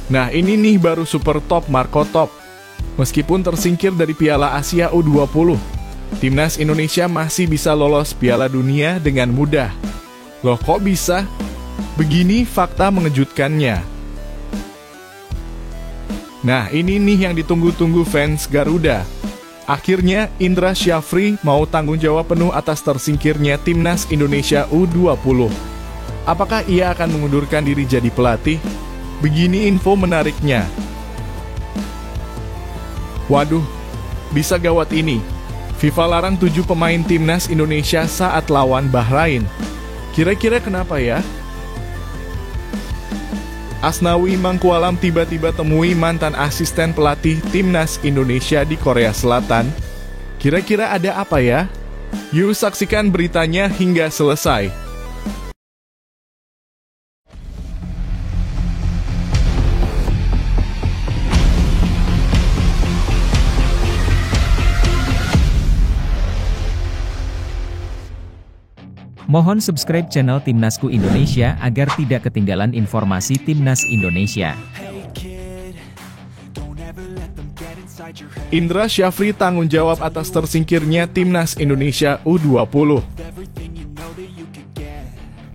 Nah ini nih baru super top Marco Top. Meskipun tersingkir dari Piala Asia U20, Timnas Indonesia masih bisa lolos Piala Dunia dengan mudah. Loh kok bisa? Begini fakta mengejutkannya. Nah ini nih yang ditunggu-tunggu fans Garuda. Akhirnya Indra Syafri mau tanggung jawab penuh atas tersingkirnya Timnas Indonesia U20. Apakah ia akan mengundurkan diri jadi pelatih? Begini info menariknya. Waduh, bisa gawat ini. FIFA larang 7 pemain Timnas Indonesia saat lawan Bahrain. Kira-kira kenapa ya? Asnawi Mangkualam tiba-tiba temui mantan asisten pelatih Timnas Indonesia di Korea Selatan. Kira-kira ada apa ya? Yuk saksikan beritanya hingga selesai. Mohon subscribe channel Timnasku Indonesia agar tidak ketinggalan informasi Timnas Indonesia. Indra Syafri tanggung jawab atas tersingkirnya Timnas Indonesia U20.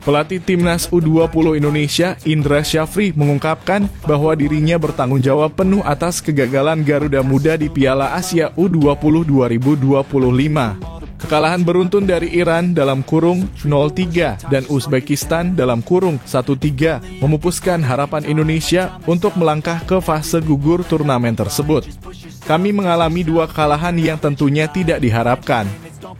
Pelatih Timnas U20 Indonesia, Indra Syafri, mengungkapkan bahwa dirinya bertanggung jawab penuh atas kegagalan Garuda Muda di Piala Asia U20 2025. Kekalahan beruntun dari Iran dalam kurung 0-3 dan Uzbekistan dalam kurung 1-3 memupuskan harapan Indonesia untuk melangkah ke fase gugur turnamen tersebut. Kami mengalami 2 kekalahan yang tentunya tidak diharapkan.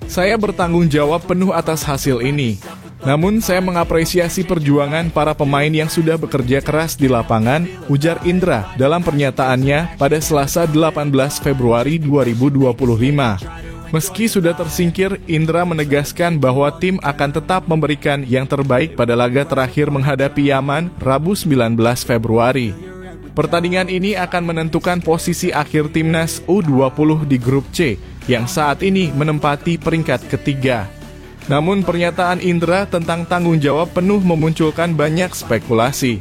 Saya bertanggung jawab penuh atas hasil ini. Namun saya mengapresiasi perjuangan para pemain yang sudah bekerja keras di lapangan, ujar Indra dalam pernyataannya pada Selasa 18 Februari 2025. Meski sudah tersingkir, Indra menegaskan bahwa tim akan tetap memberikan yang terbaik pada laga terakhir menghadapi Yaman, Rabu 19 Februari. Pertandingan ini akan menentukan posisi akhir Timnas U20 di grup C, yang saat ini menempati peringkat ketiga. Namun pernyataan Indra tentang tanggung jawab penuh memunculkan banyak spekulasi.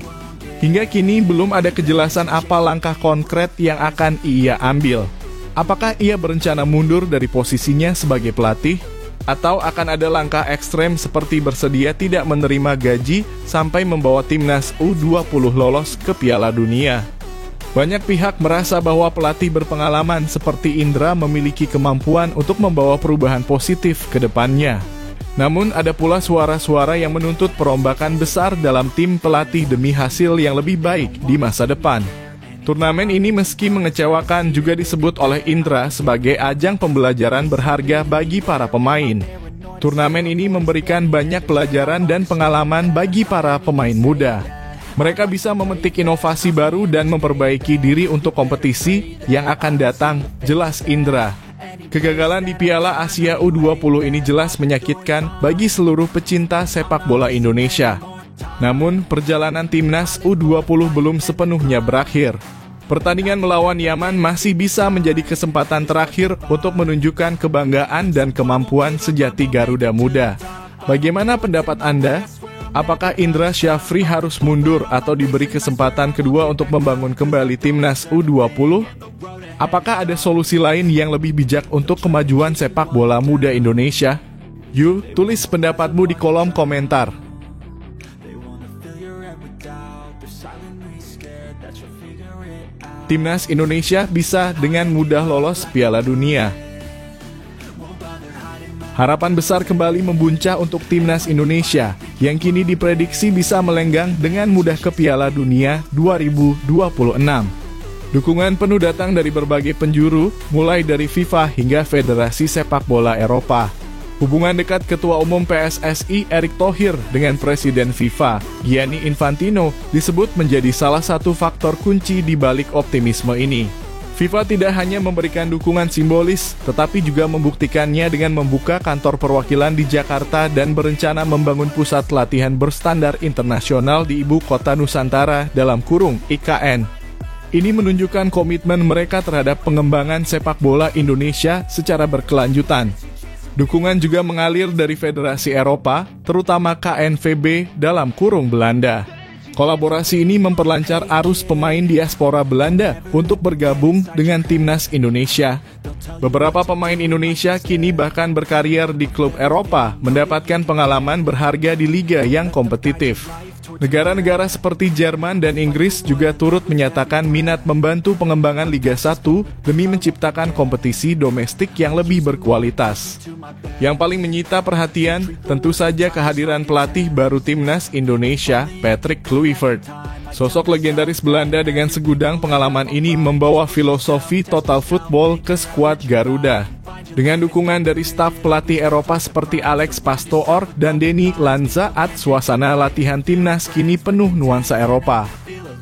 Hingga kini belum ada kejelasan apa langkah konkret yang akan ia ambil. Apakah ia berencana mundur dari posisinya sebagai pelatih? Atau akan ada langkah ekstrem seperti bersedia tidak menerima gaji sampai membawa Timnas U20 lolos ke Piala Dunia? Banyak pihak merasa bahwa pelatih berpengalaman seperti Indra memiliki kemampuan untuk membawa perubahan positif ke depannya. Namun ada pula suara-suara yang menuntut perombakan besar dalam tim pelatih demi hasil yang lebih baik di masa depan. Turnamen ini meski mengecewakan juga disebut oleh Indra sebagai ajang pembelajaran berharga bagi para pemain. Turnamen ini memberikan banyak pelajaran dan pengalaman bagi para pemain muda. Mereka bisa memetik inovasi baru dan memperbaiki diri untuk kompetisi yang akan datang, jelas Indra. Kegagalan di Piala Asia U20 ini jelas menyakitkan bagi seluruh pecinta sepak bola Indonesia. Namun, perjalanan Timnas U20 belum sepenuhnya berakhir. Pertandingan melawan Yaman masih bisa menjadi kesempatan terakhir untuk menunjukkan kebanggaan dan kemampuan sejati Garuda Muda. Bagaimana pendapat Anda? Apakah Indra Syafri harus mundur atau diberi kesempatan kedua untuk membangun kembali Timnas U20? Apakah ada solusi lain yang lebih bijak untuk kemajuan sepak bola muda Indonesia? Yuk, tulis pendapatmu di kolom komentar. Timnas Indonesia bisa dengan mudah lolos Piala Dunia. Harapan besar kembali membuncah untuk Timnas Indonesia, yang kini diprediksi bisa melenggang dengan mudah ke Piala Dunia 2026. Dukungan penuh datang dari berbagai penjuru, mulai dari FIFA hingga Federasi Sepak Bola Eropa. Hubungan dekat Ketua Umum PSSI Erick Thohir dengan Presiden FIFA Gianni Infantino disebut menjadi salah satu faktor kunci di balik optimisme ini. FIFA tidak hanya memberikan dukungan simbolis, tetapi juga membuktikannya dengan membuka kantor perwakilan di Jakarta dan berencana membangun pusat latihan berstandar internasional di Ibu Kota Nusantara dalam kurung IKN. Ini menunjukkan komitmen mereka terhadap pengembangan sepak bola Indonesia secara berkelanjutan. Dukungan juga mengalir dari Federasi Eropa, terutama KNVB dalam kurung Belanda. Kolaborasi ini memperlancar arus pemain diaspora Belanda untuk bergabung dengan timnas Indonesia. Beberapa pemain Indonesia kini bahkan berkarier di klub Eropa, mendapatkan pengalaman berharga di liga yang kompetitif. Negara-negara seperti Jerman dan Inggris juga turut menyatakan minat membantu pengembangan Liga 1 demi menciptakan kompetisi domestik yang lebih berkualitas. Yang paling menyita perhatian tentu saja kehadiran pelatih baru timnas Indonesia, Patrick Kluivert. Sosok legendaris Belanda dengan segudang pengalaman ini membawa filosofi total football ke skuad Garuda. Dengan dukungan dari staf pelatih Eropa seperti Alex Pastoor dan Denny Lanzaat, suasana latihan timnas kini penuh nuansa Eropa.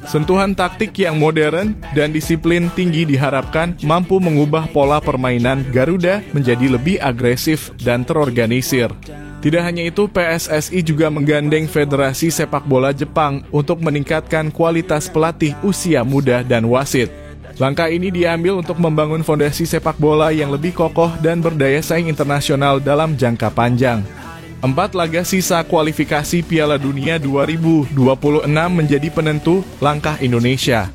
Sentuhan taktik yang modern dan disiplin tinggi diharapkan mampu mengubah pola permainan Garuda menjadi lebih agresif dan terorganisir. Tidak hanya itu, PSSI juga menggandeng Federasi Sepak Bola Jepang untuk meningkatkan kualitas pelatih usia muda dan wasit. Langkah ini diambil untuk membangun fondasi sepak bola yang lebih kokoh dan berdaya saing internasional dalam jangka panjang. 4 laga sisa kualifikasi Piala Dunia 2026 menjadi penentu langkah Indonesia.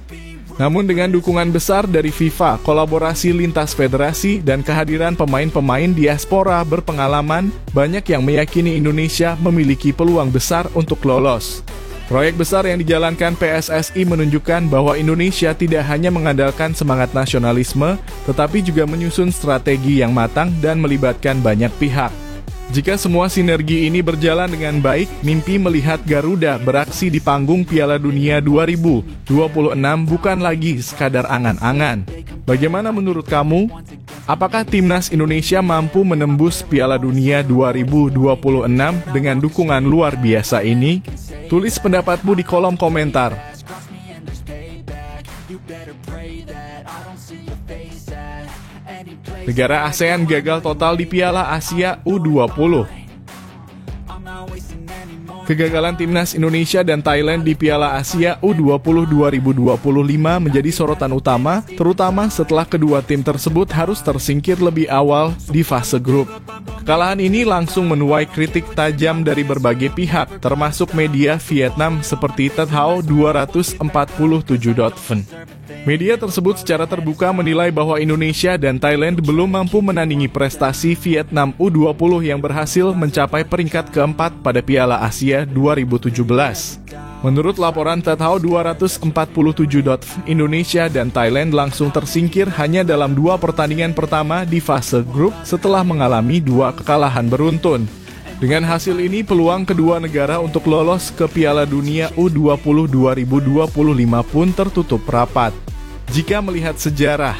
Namun dengan dukungan besar dari FIFA, kolaborasi lintas federasi, dan kehadiran pemain-pemain diaspora berpengalaman, banyak yang meyakini Indonesia memiliki peluang besar untuk lolos. Proyek besar yang dijalankan PSSI menunjukkan bahwa Indonesia tidak hanya mengandalkan semangat nasionalisme, tetapi juga menyusun strategi yang matang dan melibatkan banyak pihak. Jika semua sinergi ini berjalan dengan baik, mimpi melihat Garuda beraksi di panggung Piala Dunia 2026 bukan lagi sekadar angan-angan. Bagaimana menurut kamu? Apakah timnas Indonesia mampu menembus Piala Dunia 2026 dengan dukungan luar biasa ini? Tulis pendapatmu di kolom komentar. Negara ASEAN gagal total di Piala Asia U20. Kegagalan timnas Indonesia dan Thailand di Piala Asia U20 2025 menjadi sorotan utama, terutama setelah kedua tim tersebut harus tersingkir lebih awal di fase grup. Kekalahan ini langsung menuai kritik tajam dari berbagai pihak, termasuk media Vietnam seperti Tet Hao 247.vn. Media tersebut secara terbuka menilai bahwa Indonesia dan Thailand belum mampu menandingi prestasi Vietnam U20 yang berhasil mencapai peringkat keempat pada Piala Asia 2017. Menurut laporan Tet Hao 247.vn, Indonesia dan Thailand langsung tersingkir hanya dalam 2 pertandingan pertama di fase grup setelah mengalami 2 kekalahan beruntun. Dengan hasil ini, peluang kedua negara untuk lolos ke Piala Dunia U20 2025 pun tertutup rapat. Jika melihat sejarah,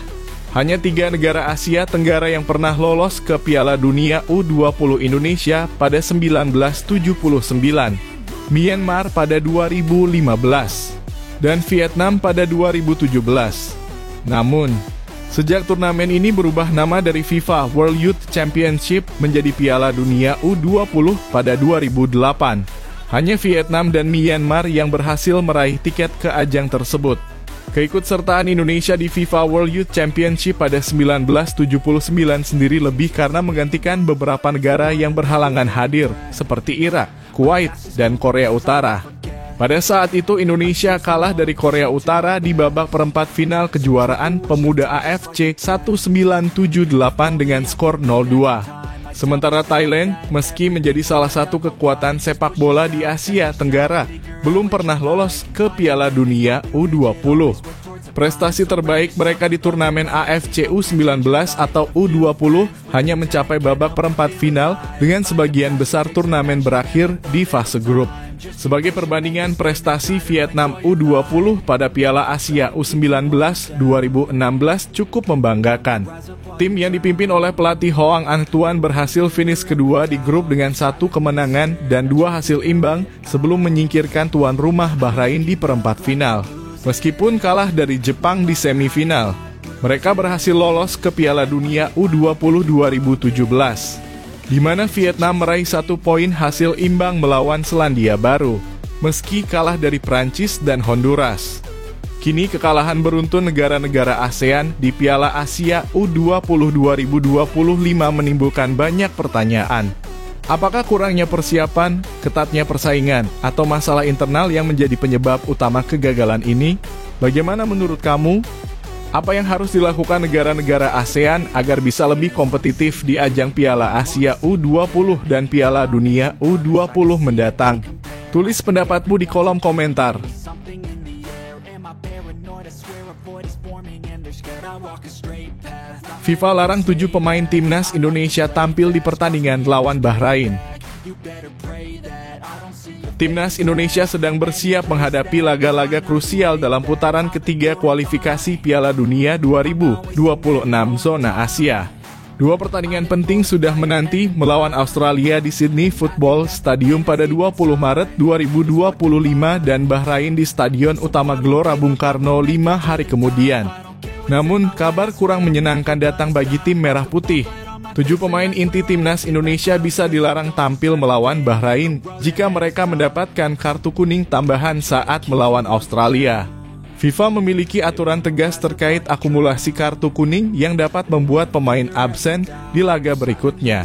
hanya 3 negara Asia Tenggara yang pernah lolos ke Piala Dunia U20 Indonesia pada 1979, Myanmar pada 2015, dan Vietnam pada 2017. Namun, sejak turnamen ini berubah nama dari FIFA World Youth Championship menjadi Piala Dunia U20 pada 2008, hanya Vietnam dan Myanmar yang berhasil meraih tiket ke ajang tersebut. Keikutsertaan Indonesia di FIFA World Youth Championship pada 1979 sendiri lebih karena menggantikan beberapa negara yang berhalangan hadir, seperti Irak, Kuwait, dan Korea Utara. Pada saat itu Indonesia kalah dari Korea Utara di babak perempat final kejuaraan pemuda AFC 1978 dengan skor 0-2. Sementara Thailand, meski menjadi salah satu kekuatan sepak bola di Asia Tenggara, belum pernah lolos ke Piala Dunia U20. Prestasi terbaik mereka di turnamen AFC U19 atau U20 hanya mencapai babak perempat final dengan sebagian besar turnamen berakhir di fase grup. Sebagai perbandingan, prestasi Vietnam U20 pada Piala Asia U19 2016 cukup membanggakan. Tim yang dipimpin oleh pelatih Hoang Anh Tuan berhasil finish kedua di grup dengan 1 kemenangan dan 2 hasil imbang sebelum menyingkirkan tuan rumah Bahrain di perempat final. Meskipun kalah dari Jepang di semifinal, mereka berhasil lolos ke Piala Dunia U20 2017. Di mana Vietnam meraih 1 poin hasil imbang melawan Selandia Baru, meski kalah dari Prancis dan Honduras. Kini kekalahan beruntun negara-negara ASEAN di Piala Asia U20 2025 menimbulkan banyak pertanyaan. Apakah kurangnya persiapan, ketatnya persaingan, atau masalah internal yang menjadi penyebab utama kegagalan ini? Bagaimana menurut kamu? Apa yang harus dilakukan negara-negara ASEAN agar bisa lebih kompetitif di ajang Piala Asia U20 dan Piala Dunia U20 mendatang? Tulis pendapatmu di kolom komentar. FIFA larang 7 pemain timnas Indonesia tampil di pertandingan lawan Bahrain. Timnas Indonesia sedang bersiap menghadapi laga-laga krusial dalam putaran ketiga kualifikasi Piala Dunia 2026 zona Asia. 2 pertandingan penting sudah menanti melawan Australia di Sydney Football Stadium pada 20 Maret 2025 dan Bahrain di Stadion Utama Gelora Bung Karno 5 hari kemudian. Namun, kabar kurang menyenangkan datang bagi tim Merah Putih. 7 pemain inti timnas Indonesia bisa dilarang tampil melawan Bahrain jika mereka mendapatkan kartu kuning tambahan saat melawan Australia. FIFA memiliki aturan tegas terkait akumulasi kartu kuning yang dapat membuat pemain absen di laga berikutnya.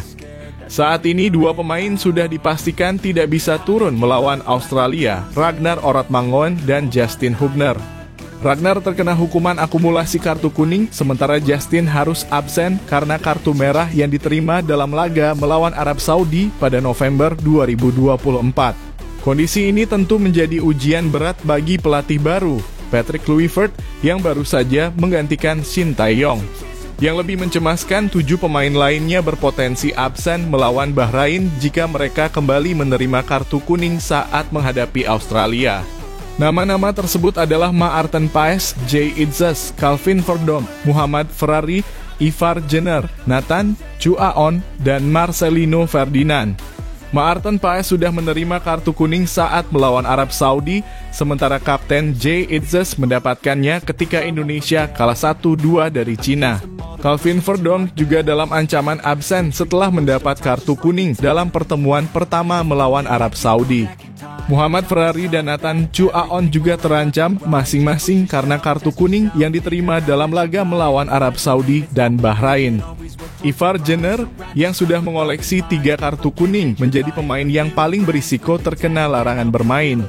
Saat ini 2 pemain sudah dipastikan tidak bisa turun melawan Australia, Ragnar Oratmangun dan Justin Hubner. Ragnar terkena hukuman akumulasi kartu kuning, sementara Justin harus absen karena kartu merah yang diterima dalam laga melawan Arab Saudi pada November 2024. Kondisi ini tentu menjadi ujian berat bagi pelatih baru, Patrick Kluivert, yang baru saja menggantikan Shin Tae-yong. Yang lebih mencemaskan, 7 pemain lainnya berpotensi absen melawan Bahrain jika mereka kembali menerima kartu kuning saat menghadapi Australia. Nama-nama tersebut adalah Maarten Paes, Jay Itzes, Calvin Verdonk, Muhammad Ferrari, Ivar Jenner, Nathan Chuaon, dan Marcelino Ferdinand. Maarten Paes sudah menerima kartu kuning saat melawan Arab Saudi, sementara Kapten Jay Itzes mendapatkannya ketika Indonesia kalah 1-2 dari Cina. Calvin Verdonk juga dalam ancaman absen setelah mendapat kartu kuning dalam pertemuan pertama melawan Arab Saudi. Muhammad Ferrari dan Nathan Chuaon juga terancam masing-masing karena kartu kuning yang diterima dalam laga melawan Arab Saudi dan Bahrain. Ivar Jenner yang sudah mengoleksi 3 kartu kuning menjadi pemain yang paling berisiko terkena larangan bermain.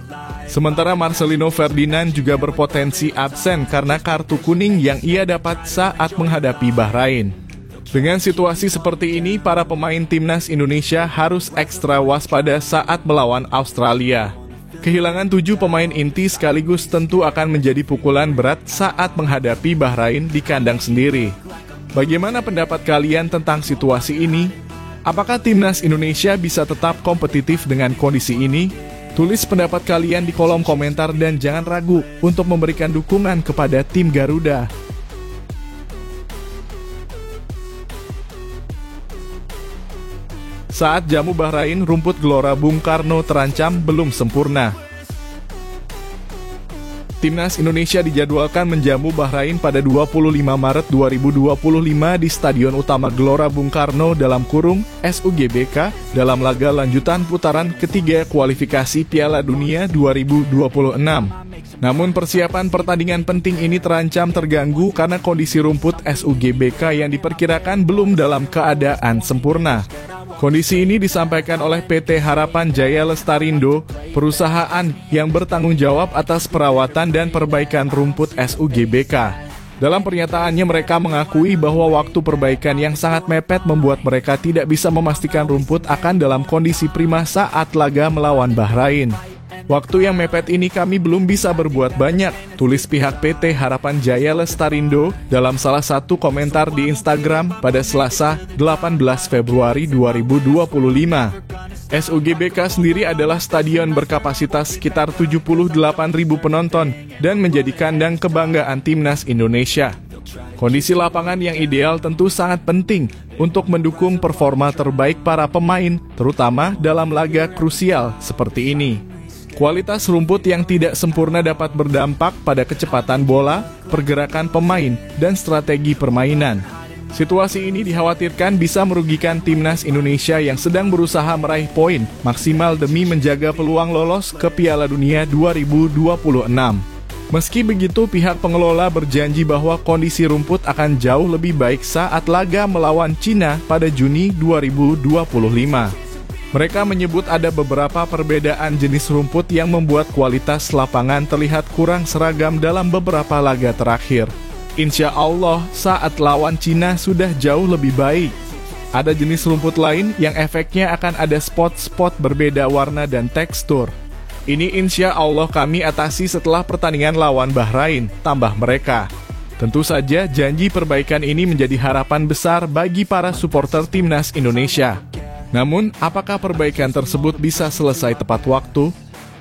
Sementara Marcelino Ferdinand juga berpotensi absen karena kartu kuning yang ia dapat saat menghadapi Bahrain. Dengan situasi seperti ini, para pemain timnas Indonesia harus ekstra waspada saat melawan Australia. Kehilangan 7 pemain inti sekaligus tentu akan menjadi pukulan berat saat menghadapi Bahrain di kandang sendiri. Bagaimana pendapat kalian tentang situasi ini? Apakah timnas Indonesia bisa tetap kompetitif dengan kondisi ini? Tulis pendapat kalian di kolom komentar dan jangan ragu untuk memberikan dukungan kepada tim Garuda. Saat jamu Bahrain, rumput Gelora Bung Karno terancam belum sempurna. Timnas Indonesia dijadwalkan menjamu Bahrain pada 25 Maret 2025 di Stadion Utama Gelora Bung Karno (SUGBK) dalam laga lanjutan putaran ketiga kualifikasi Piala Dunia 2026. Namun persiapan pertandingan penting ini terancam terganggu karena kondisi rumput SUGBK yang diperkirakan belum dalam keadaan sempurna. Kondisi ini disampaikan oleh PT Harapan Jaya Lestarindo, perusahaan yang bertanggung jawab atas perawatan dan perbaikan rumput SUGBK. Dalam pernyataannya mereka mengakui bahwa waktu perbaikan yang sangat mepet membuat mereka tidak bisa memastikan rumput akan dalam kondisi prima saat laga melawan Bahrain. Waktu yang mepet ini kami belum bisa berbuat banyak, tulis pihak PT Harapan Jaya Lestarindo dalam salah satu komentar di Instagram pada Selasa 18 Februari 2025. SUGBK sendiri adalah stadion berkapasitas sekitar 78.000 penonton dan menjadi kandang kebanggaan timnas Indonesia. Kondisi lapangan yang ideal tentu sangat penting untuk mendukung performa terbaik para pemain, terutama dalam laga krusial seperti ini. Kualitas rumput yang tidak sempurna dapat berdampak pada kecepatan bola, pergerakan pemain, dan strategi permainan. Situasi ini dikhawatirkan bisa merugikan timnas Indonesia yang sedang berusaha meraih poin maksimal demi menjaga peluang lolos ke Piala Dunia 2026. Meski begitu, pihak pengelola berjanji bahwa kondisi rumput akan jauh lebih baik saat laga melawan Cina pada Juni 2025. Mereka menyebut ada beberapa perbedaan jenis rumput yang membuat kualitas lapangan terlihat kurang seragam dalam beberapa laga terakhir. Insya Allah, saat lawan Cina sudah jauh lebih baik. Ada jenis rumput lain yang efeknya akan ada spot-spot berbeda warna dan tekstur. Ini insya Allah kami atasi setelah pertandingan lawan Bahrain, tambah mereka. Tentu saja janji perbaikan ini menjadi harapan besar bagi para supporter timnas Indonesia. Namun, apakah perbaikan tersebut bisa selesai tepat waktu?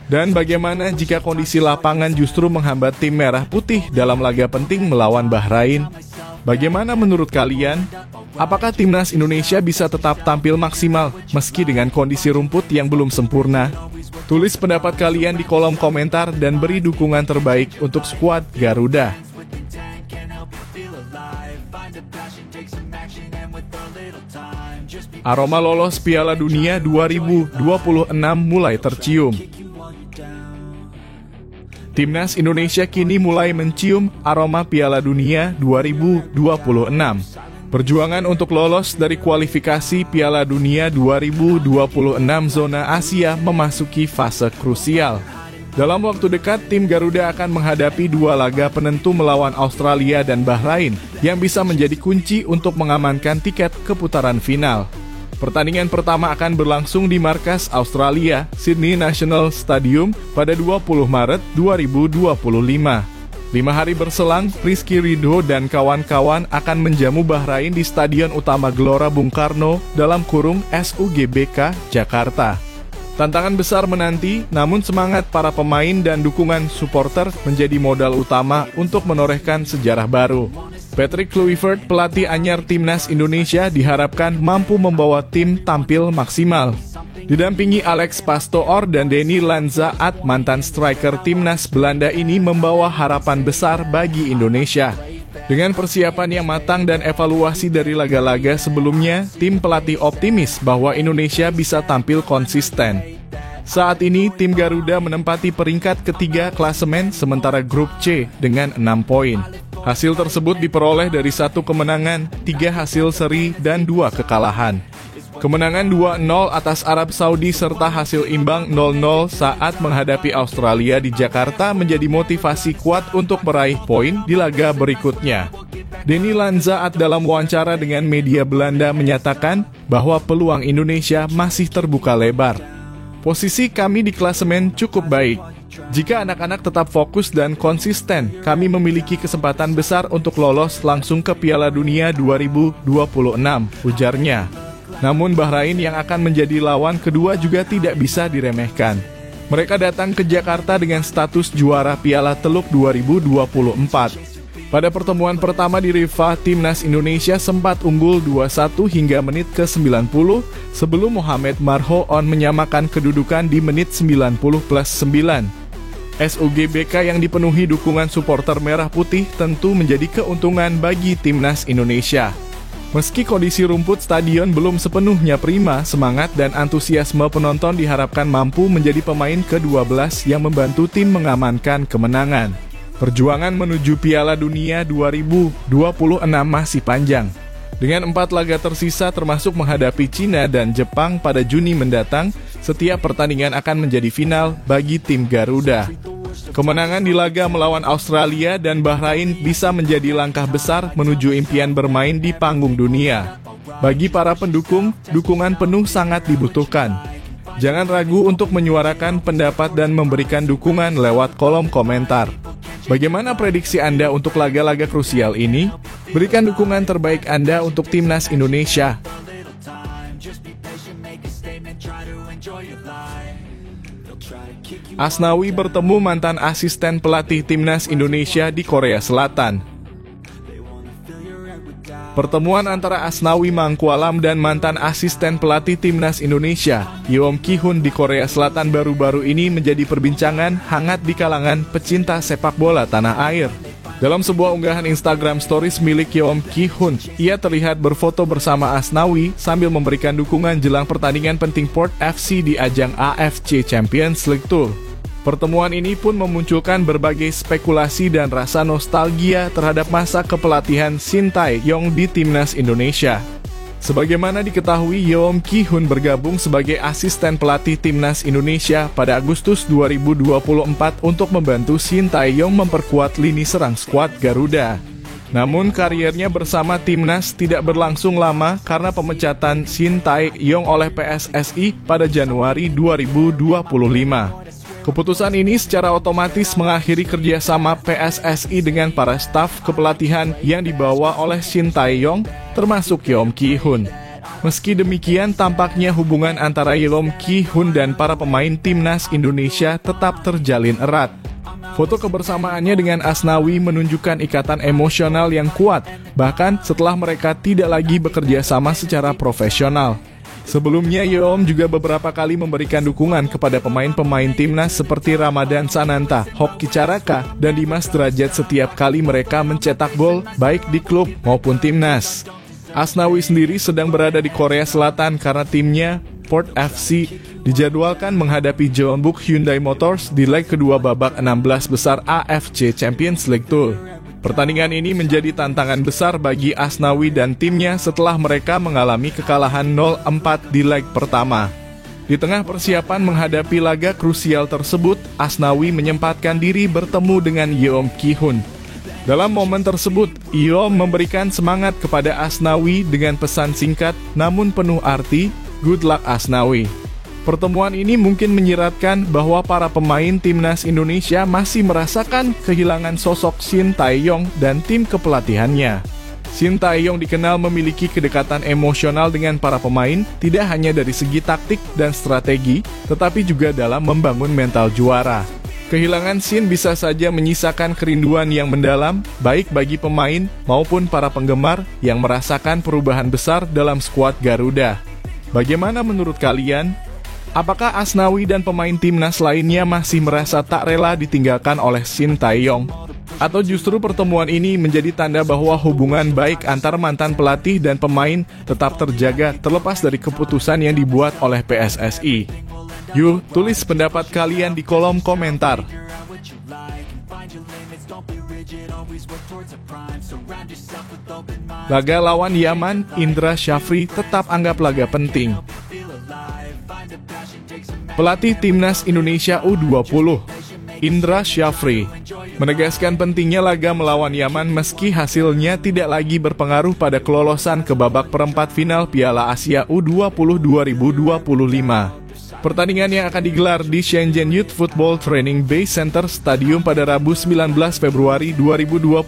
Dan bagaimana jika kondisi lapangan justru menghambat tim merah putih dalam laga penting melawan Bahrain? Bagaimana menurut kalian? Apakah timnas Indonesia bisa tetap tampil maksimal meski dengan kondisi rumput yang belum sempurna? Tulis pendapat kalian di kolom komentar dan beri dukungan terbaik untuk skuad Garuda. Aroma lolos Piala Dunia 2026 mulai tercium. Timnas Indonesia kini mulai mencium aroma Piala Dunia 2026. Perjuangan untuk lolos dari kualifikasi Piala Dunia 2026 zona Asia memasuki fase krusial. Dalam waktu dekat, tim Garuda akan menghadapi 2 laga penentu melawan Australia dan Bahrain yang bisa menjadi kunci untuk mengamankan tiket ke putaran final. Pertandingan pertama akan berlangsung di markas Australia, Sydney National Stadium pada 20 Maret 2025. 5 hari berselang, Rizky Ridho dan kawan-kawan akan menjamu Bahrain di Stadion Utama Gelora Bung Karno dalam kurung SUGBK, Jakarta. Tantangan besar menanti, namun semangat para pemain dan dukungan supporter menjadi modal utama untuk menorehkan sejarah baru. Patrick Kluivert, pelatih anyar timnas Indonesia, diharapkan mampu membawa tim tampil maksimal. Didampingi Alex Pastoor dan Denny Lanzaat, mantan striker timnas Belanda ini membawa harapan besar bagi Indonesia. Dengan persiapan yang matang dan evaluasi dari laga-laga sebelumnya, tim pelatih optimis bahwa Indonesia bisa tampil konsisten. Saat ini, tim Garuda menempati peringkat ketiga klasemen sementara grup C dengan 6 poin. Hasil tersebut diperoleh dari 1 kemenangan, 3 hasil seri, dan 2 kekalahan. Kemenangan 2-0 atas Arab Saudi serta hasil imbang 0-0 saat menghadapi Australia di Jakarta menjadi motivasi kuat untuk meraih poin di laga berikutnya. Denny Lanzaat dalam wawancara dengan media Belanda menyatakan bahwa peluang Indonesia masih terbuka lebar. Posisi kami di klasemen cukup baik. Jika anak-anak tetap fokus dan konsisten, kami memiliki kesempatan besar untuk lolos langsung ke Piala Dunia 2026, ujarnya. Namun Bahrain yang akan menjadi lawan kedua juga tidak bisa diremehkan. Mereka datang ke Jakarta dengan status juara Piala Teluk 2024. Pada pertemuan pertama di Rifah, timnas Indonesia sempat unggul 2-1 hingga menit ke-90 sebelum Mohamed Marhoon menyamakan kedudukan di menit 90+9. SUGBK yang dipenuhi dukungan supporter merah putih tentu menjadi keuntungan bagi timnas Indonesia. Meski kondisi rumput stadion belum sepenuhnya prima, semangat dan antusiasme penonton diharapkan mampu menjadi pemain ke-12 yang membantu tim mengamankan kemenangan. Perjuangan menuju Piala Dunia 2026 masih panjang. Dengan 4 laga tersisa termasuk menghadapi Cina dan Jepang pada Juni mendatang, setiap pertandingan akan menjadi final bagi tim Garuda. Kemenangan di laga melawan Australia dan Bahrain bisa menjadi langkah besar menuju impian bermain di panggung dunia. Bagi para pendukung, dukungan penuh sangat dibutuhkan. Jangan ragu untuk menyuarakan pendapat dan memberikan dukungan lewat kolom komentar. Bagaimana prediksi Anda untuk laga-laga krusial ini? Berikan dukungan terbaik Anda untuk timnas Indonesia. Asnawi bertemu mantan asisten pelatih timnas Indonesia di Korea Selatan. Pertemuan antara Asnawi Mangkualam dan mantan asisten pelatih timnas Indonesia, Yeom Ki-hun di Korea Selatan baru-baru ini menjadi perbincangan hangat di kalangan pecinta sepak bola tanah air. Dalam sebuah unggahan Instagram Stories milik Yeom Ki-hun, ia terlihat berfoto bersama Asnawi sambil memberikan dukungan jelang pertandingan penting Port FC di ajang AFC Champions League Tour. Pertemuan ini pun memunculkan berbagai spekulasi dan rasa nostalgia terhadap masa kepelatihan Shin Tae-yong di timnas Indonesia. Sebagaimana diketahui, Yeom Ki-hun bergabung sebagai asisten pelatih Timnas Indonesia pada Agustus 2024 untuk membantu Shin Tae-yong memperkuat lini serang skuad Garuda. Namun karirnya bersama Timnas tidak berlangsung lama karena pemecatan Shin Tae-yong oleh PSSI pada Januari 2025. Keputusan ini secara otomatis mengakhiri kerjasama PSSI dengan para staf kepelatihan yang dibawa oleh Shin Tae-yong, termasuk Yeom Ki-hun. Meski demikian, tampaknya hubungan antara Yeom Ki-hun dan para pemain Timnas Indonesia tetap terjalin erat. Foto kebersamaannya dengan Asnawi menunjukkan ikatan emosional yang kuat, bahkan setelah mereka tidak lagi bekerja sama secara profesional. Sebelumnya, Yeom juga beberapa kali memberikan dukungan kepada pemain-pemain Timnas seperti Ramadan Sananta, Hoki Caraka, dan Dimas Derajat setiap kali mereka mencetak gol, baik di klub maupun Timnas. Asnawi sendiri sedang berada di Korea Selatan karena timnya, Port FC, dijadwalkan menghadapi Jeonbuk Hyundai Motors di leg kedua babak 16 besar AFC Champions League Tour. Pertandingan ini menjadi tantangan besar bagi Asnawi dan timnya setelah mereka mengalami kekalahan 0-4 di leg pertama. Di tengah persiapan menghadapi laga krusial tersebut, Asnawi menyempatkan diri bertemu dengan Yeom Ki-hun. Dalam momen tersebut, Yeom memberikan semangat kepada Asnawi dengan pesan singkat namun penuh arti, "Good luck Asnawi." Pertemuan ini mungkin menyiratkan bahwa para pemain Timnas Indonesia masih merasakan kehilangan sosok Shin Tae-yong dan tim kepelatihannya. Shin Tae-yong dikenal memiliki kedekatan emosional dengan para pemain, tidak hanya dari segi taktik dan strategi, tetapi juga dalam membangun mental juara. Kehilangan Shin bisa saja menyisakan kerinduan yang mendalam, baik bagi pemain maupun para penggemar yang merasakan perubahan besar dalam skuad Garuda. Bagaimana menurut kalian? Apakah Asnawi dan pemain Timnas lainnya masih merasa tak rela ditinggalkan oleh Shin Tae-yong? Atau justru pertemuan ini menjadi tanda bahwa hubungan baik antar mantan pelatih dan pemain tetap terjaga terlepas dari keputusan yang dibuat oleh PSSI? Yuk, tulis pendapat kalian di kolom komentar. Laga lawan Yaman, Indra Syafri tetap anggap laga penting. Pelatih Timnas Indonesia U20, Indra Syafri, menegaskan pentingnya laga melawan Yaman meski hasilnya tidak lagi berpengaruh pada kelolosan ke babak perempat final Piala Asia U20 2025. Pertandingan yang akan digelar di Shenzhen Youth Football Training Base Center Stadium pada Rabu 19 Februari 2025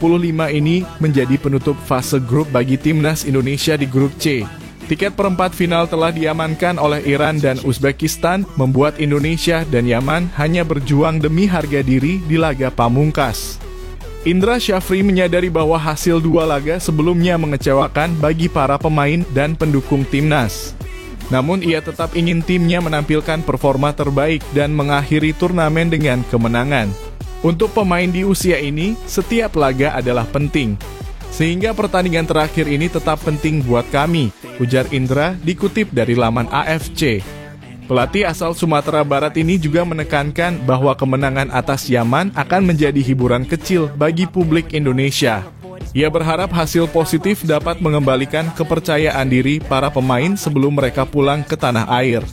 ini menjadi penutup fase grup bagi Timnas Indonesia di grup C. Tiket perempat final telah diamankan oleh Iran dan Uzbekistan, membuat Indonesia dan Yaman hanya berjuang demi harga diri di laga pamungkas. Indra Syafri menyadari bahwa hasil dua laga sebelumnya mengecewakan bagi para pemain dan pendukung Timnas. Namun ia tetap ingin timnya menampilkan performa terbaik dan mengakhiri turnamen dengan kemenangan. Untuk pemain di usia ini, setiap laga adalah penting. Sehingga pertandingan terakhir ini tetap penting buat kami, ujar Indra dikutip dari laman AFC. Pelatih asal Sumatera Barat ini juga menekankan bahwa kemenangan atas Yaman akan menjadi hiburan kecil bagi publik Indonesia. Ia berharap hasil positif dapat mengembalikan kepercayaan diri para pemain sebelum mereka pulang ke tanah air.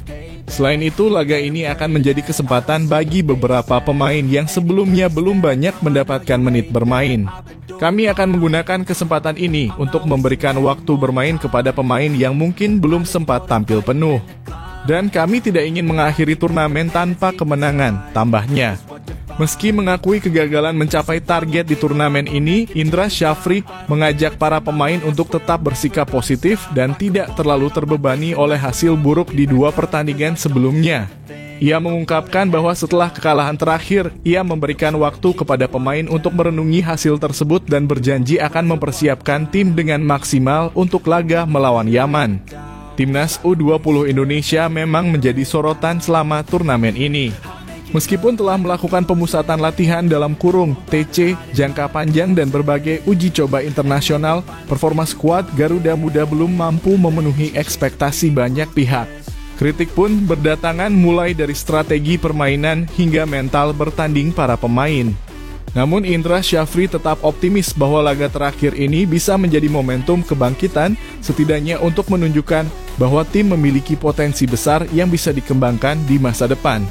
Selain itu, laga ini akan menjadi kesempatan bagi beberapa pemain yang sebelumnya belum banyak mendapatkan menit bermain. Kami akan menggunakan kesempatan ini untuk memberikan waktu bermain kepada pemain yang mungkin belum sempat tampil penuh. Dan kami tidak ingin mengakhiri turnamen tanpa kemenangan, tambahnya. Meski mengakui kegagalan mencapai target di turnamen ini, Indra Syafri mengajak para pemain untuk tetap bersikap positif dan tidak terlalu terbebani oleh hasil buruk di dua pertandingan sebelumnya. Ia mengungkapkan bahwa setelah kekalahan terakhir, ia memberikan waktu kepada pemain untuk merenungi hasil tersebut dan berjanji akan mempersiapkan tim dengan maksimal untuk laga melawan Yaman. Timnas U20 Indonesia memang menjadi sorotan selama turnamen ini. Meskipun telah melakukan pemusatan latihan dalam kurung, TC, jangka panjang dan berbagai uji coba internasional, performa skuad Garuda Muda belum mampu memenuhi ekspektasi banyak pihak. Kritik pun berdatangan mulai dari strategi permainan hingga mental bertanding para pemain. Namun Indra Syafri tetap optimis bahwa laga terakhir ini bisa menjadi momentum kebangkitan, setidaknya untuk menunjukkan bahwa tim memiliki potensi besar yang bisa dikembangkan di masa depan.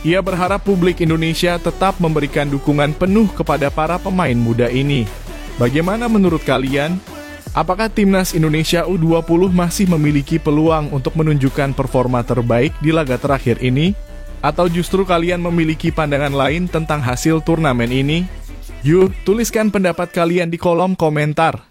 Ia berharap publik Indonesia tetap memberikan dukungan penuh kepada para pemain muda ini. Bagaimana menurut kalian? Apakah timnas Indonesia U20 masih memiliki peluang untuk menunjukkan performa terbaik di laga terakhir ini? Atau justru kalian memiliki pandangan lain tentang hasil turnamen ini? Yuk, tuliskan pendapat kalian di kolom komentar.